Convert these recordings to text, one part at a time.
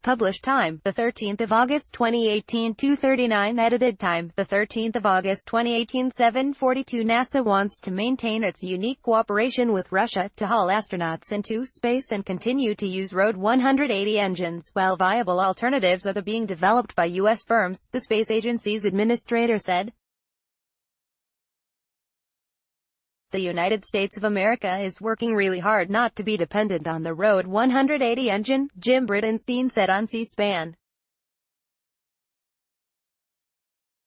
Published time, the 13th of August 2018, 2:39. Edited time, the 13th of August 2018, 7:42. NASA wants to maintain its unique cooperation with Russia to haul astronauts into space and continue to use RD-180 engines, while viable alternatives are being developed by U.S. firms, the space agency's administrator said. The United States of America is working really hard not to be dependent on the RD-180 engine, Jim Bridenstine said on C-SPAN.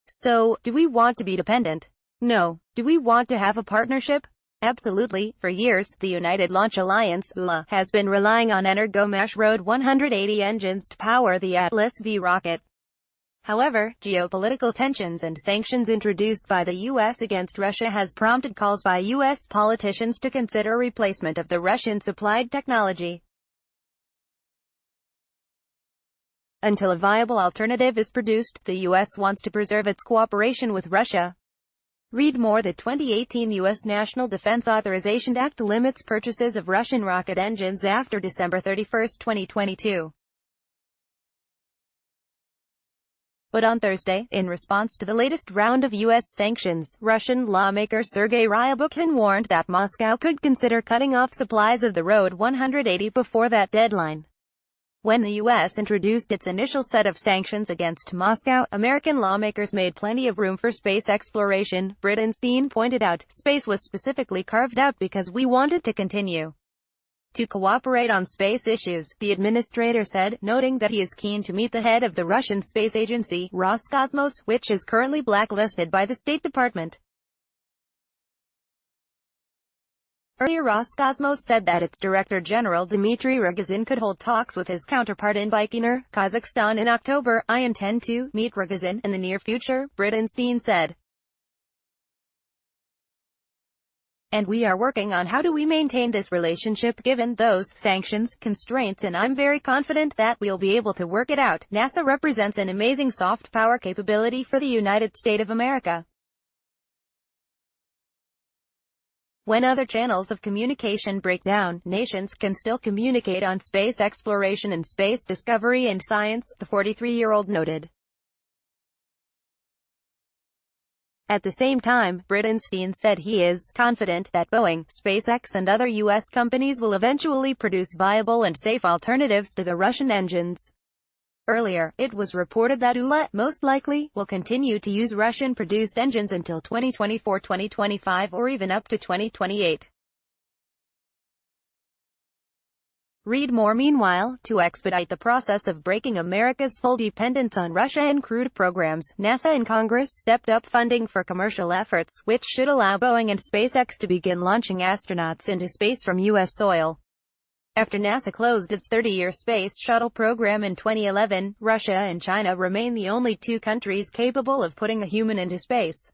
So, do we want to be dependent? No. Do we want to have a partnership? Absolutely. For years, the United Launch Alliance (ULA) has been relying on Energomash RD-180 engines to power the Atlas V rocket. However, geopolitical tensions and sanctions introduced by the U.S. against Russia has prompted calls by U.S. politicians to consider replacement of the Russian-supplied technology. Until a viable alternative is produced, the U.S. wants to preserve its cooperation with Russia. Read more. The 2018 U.S. National Defense Authorization Act limits purchases of Russian rocket engines after December 31, 2022. But on Thursday, in response to the latest round of U.S. sanctions, Russian lawmaker Sergei Ryabukhin warned that Moscow could consider cutting off supplies of the RD-180 before that deadline. When the U.S. introduced its initial set of sanctions against Moscow, American lawmakers made plenty of room for space exploration, Bridenstine pointed out. Space was specifically carved out because we wanted to continue to cooperate on space issues, the administrator said, noting that he is keen to meet the head of the Russian space agency, Roscosmos, which is currently blacklisted by the State Department. Earlier, Roscosmos said that its Director General Dmitry Rogozin could hold talks with his counterpart in Baikonur, Kazakhstan in October. I intend to meet Rogozin in the near future, Bridenstine said. And we are working on how do we maintain this relationship given those sanctions, constraints, and I'm very confident that we'll be able to work it out. NASA represents an amazing soft power capability for the United States of America. When other channels of communication break down, nations can still communicate on space exploration and space discovery and science, the 43-year-old noted. At the same time, Bridenstine said he is confident that Boeing, SpaceX and other U.S. companies will eventually produce viable and safe alternatives to the Russian engines. Earlier, it was reported that ULA, most likely, will continue to use Russian-produced engines until 2024, 2025 or even up to 2028. Read more. Meanwhile, to expedite the process of breaking America's full dependence on Russia and crude programs, NASA and Congress stepped up funding for commercial efforts, which should allow Boeing and SpaceX to begin launching astronauts into space from U.S. soil. After NASA closed its 30-year space shuttle program in 2011, Russia and China remain the only two countries capable of putting a human into space.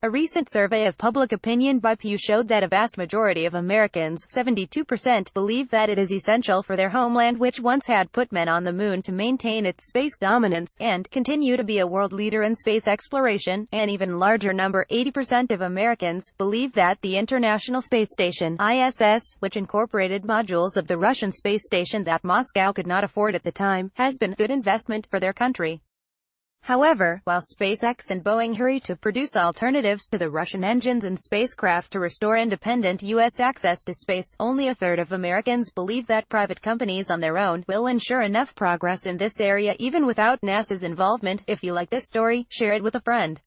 A recent survey of public opinion by Pew showed that a vast majority of Americans, 72%, believe that it is essential for their homeland, which once had put men on the moon, to maintain its space dominance, and continue to be a world leader in space exploration. An even larger number, 80% of Americans, believe that the International Space Station, ISS, which incorporated modules of the Russian space station that Moscow could not afford at the time, has been a good investment for their country. However, while SpaceX and Boeing hurry to produce alternatives to the Russian engines and spacecraft to restore independent U.S. access to space, only a third of Americans believe that private companies on their own will ensure enough progress in this area even without NASA's involvement. If you like this story, share it with a friend.